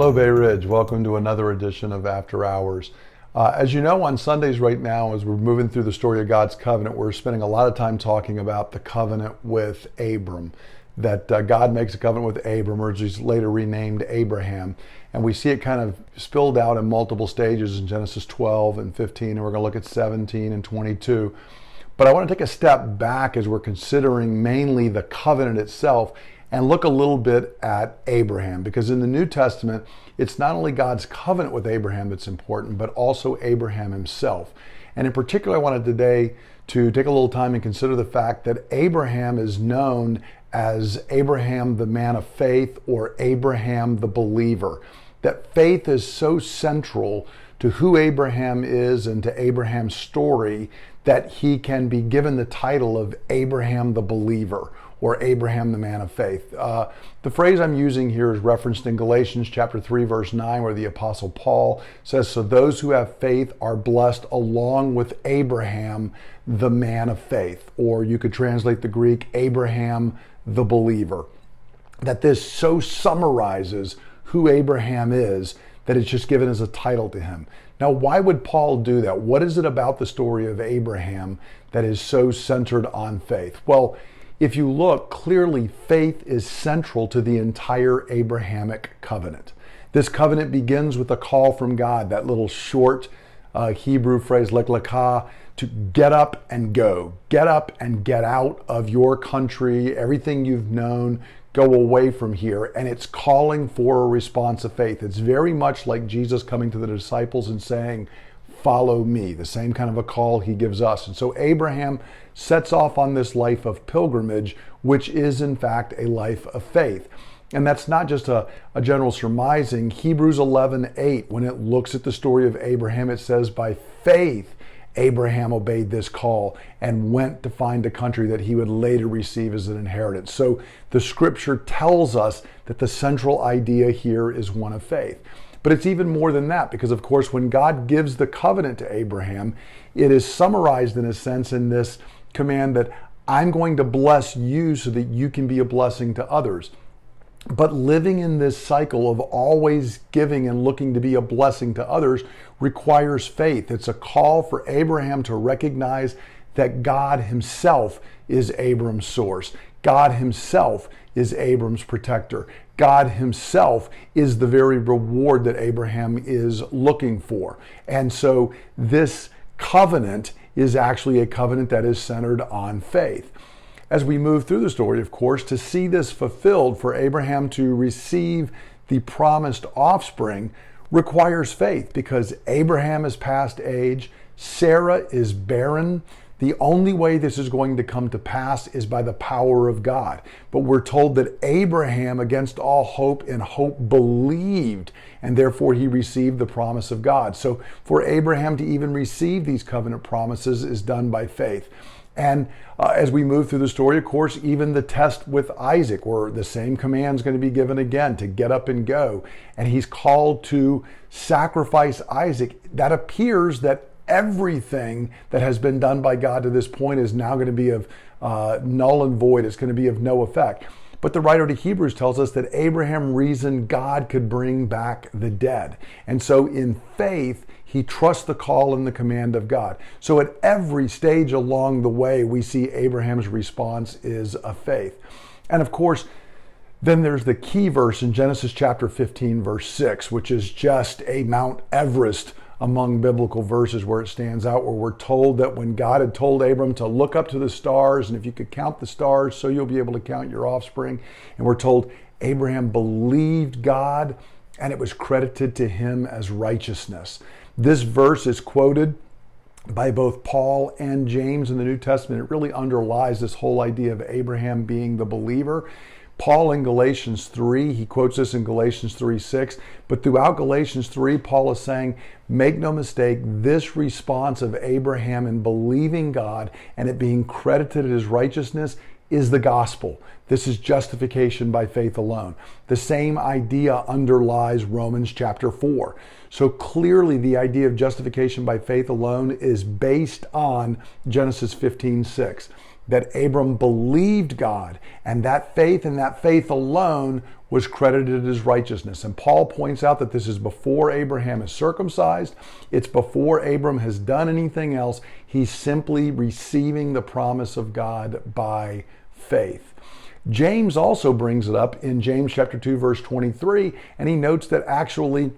Hello, Bay Ridge. Welcome to another edition of After Hours. As you know, on Sundays right now, as we're moving through the story of God's covenant, we're spending a lot of time talking about the covenant with Abram, that God makes a covenant with Abram, or as he's later renamed Abraham. And we see it kind of spilled out in multiple stages in Genesis 12 and 15, and we're going to look at 17 and 22. But I want to take a step back as we're considering mainly the covenant itself and look a little bit at Abraham, because in the New Testament, it's not only God's covenant with Abraham that's important, but also Abraham himself. And in particular, I wanted today to take a little time and consider the fact that Abraham is known as Abraham the man of faith, or Abraham the believer. That faith is so central to who Abraham is and to Abraham's story that he can be given the title of Abraham the believer, or Abraham the man of faith. The phrase I'm using here is referenced in Galatians chapter 3, verse 9, where the Apostle Paul says, "So those who have faith are blessed along with Abraham, the man of faith." Or you could translate the Greek, Abraham the believer. That this so summarizes who Abraham is that it's just given as a title to him. Now, why would Paul do that? What is it about the story of Abraham that is so centered on faith? Well, if you look, clearly faith is central to the entire Abrahamic covenant. This covenant begins with a call from God, that little short Hebrew phrase, lech lecha, to get up and go. Get up and get out of your country, everything you've known, go away from here. And it's calling for a response of faith. It's very much like Jesus coming to the disciples and saying, "Follow me," the same kind of a call he gives us. And so Abraham sets off on this life of pilgrimage, which is in fact a life of faith. And that's not just a general surmising. Hebrews 11:8, when it looks at the story of Abraham, it says, "By faith, Abraham obeyed this call and went to find a country that he would later receive as an inheritance." So the scripture tells us that the central idea here is one of faith. But it's even more than that, because of course, when God gives the covenant to Abraham, it is summarized in a sense in this command that I'm going to bless you so that you can be a blessing to others. But living in this cycle of always giving and looking to be a blessing to others requires faith. It's a call for Abraham to recognize that God himself is Abram's source. God himself is Abram's protector. God himself is the very reward that Abraham is looking for. And so this covenant is actually a covenant that is centered on faith. As we move through the story, of course, to see this fulfilled, for Abraham to receive the promised offspring requires faith, because Abraham is past age, Sarah is barren. The only way this is going to come to pass is by the power of God. But we're told that Abraham, against all hope in hope, believed, and therefore he received the promise of God. So for Abraham to even receive these covenant promises is done by faith. And as we move through the story, of course, even the test with Isaac, where the same command is going to be given again, to get up and go. And he's called to sacrifice Isaac. That appears that everything that has been done by God to this point is now going to be of null and void. It's going to be of no effect. But the writer to Hebrews tells us that Abraham reasoned God could bring back the dead. And so in faith, he trusts the call and the command of God. So at every stage along the way, we see Abraham's response is of faith. And of course, then there's the key verse in Genesis chapter 15, verse 6, which is just a Mount Everest among biblical verses, where it stands out, where we're told that when God had told Abram to look up to the stars, and if you could count the stars, so you'll be able to count your offspring. And we're told Abraham believed God, and it was credited to him as righteousness. This verse is quoted by both Paul and James in the New Testament. It really underlies this whole idea of Abraham being the believer. Paul in Galatians 3, he quotes this in Galatians 3:6, but throughout Galatians 3, Paul is saying, make no mistake, this response of Abraham in believing God and it being credited as righteousness is the gospel. This is justification by faith alone. The same idea underlies Romans chapter 4. So clearly the idea of justification by faith alone is based on Genesis 15:6. that Abram believed God, and that faith and that faith alone was credited as righteousness. And Paul points out that this is before Abraham is circumcised. It's before Abram has done anything else. He's simply receiving the promise of God by faith. James also brings it up in James chapter 2, verse 23, and he notes that actually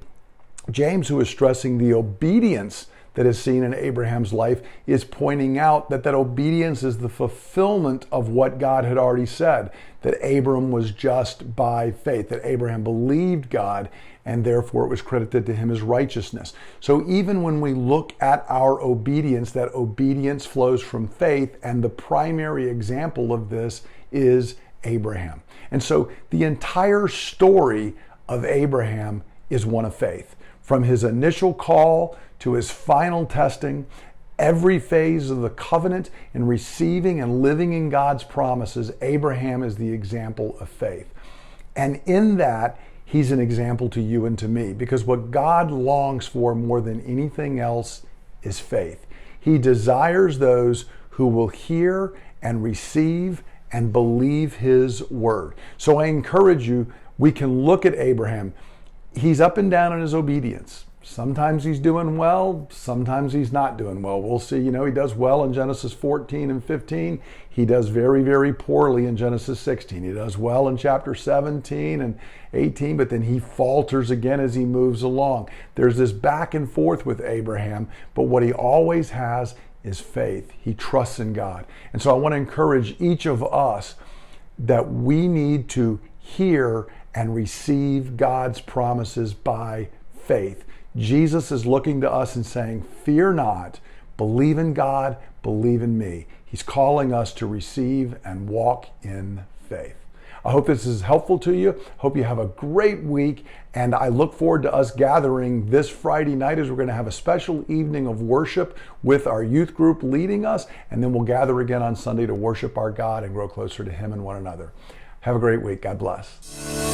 James, who is stressing the obedience that is seen in Abraham's life, is pointing out that obedience is the fulfillment of what God had already said, that Abram was just by faith, that Abraham believed God, and therefore it was credited to him as righteousness. So even when we look at our obedience, that obedience flows from faith, and the primary example of this is Abraham. And so the entire story of Abraham is one of faith. From his initial call to his final testing, every phase of the covenant in receiving and living in God's promises, Abraham is the example of faith. And in that, he's an example to you and to me, because what God longs for more than anything else is faith. He desires those who will hear and receive and believe his word. So I encourage you, we can look at Abraham. He's up and down in his obedience. Sometimes he's doing well, sometimes he's not doing well. We'll see. He does well in Genesis 14 and 15. He does very, very poorly in Genesis 16. He does well in chapter 17 and 18, but then he falters again as he moves along. There's this back and forth with Abraham, but what he always has is faith. He trusts in God. And so I want to encourage each of us that we need to hear and receive God's promises by faith. Jesus is looking to us and saying, fear not, believe in God, believe in me. He's calling us to receive and walk in faith. I hope this is helpful to you. Hope you have a great week, and I look forward to us gathering this Friday night as we're going to have a special evening of worship with our youth group leading us, and then we'll gather again on Sunday to worship our God and grow closer to Him and one another. Have a great week. God bless.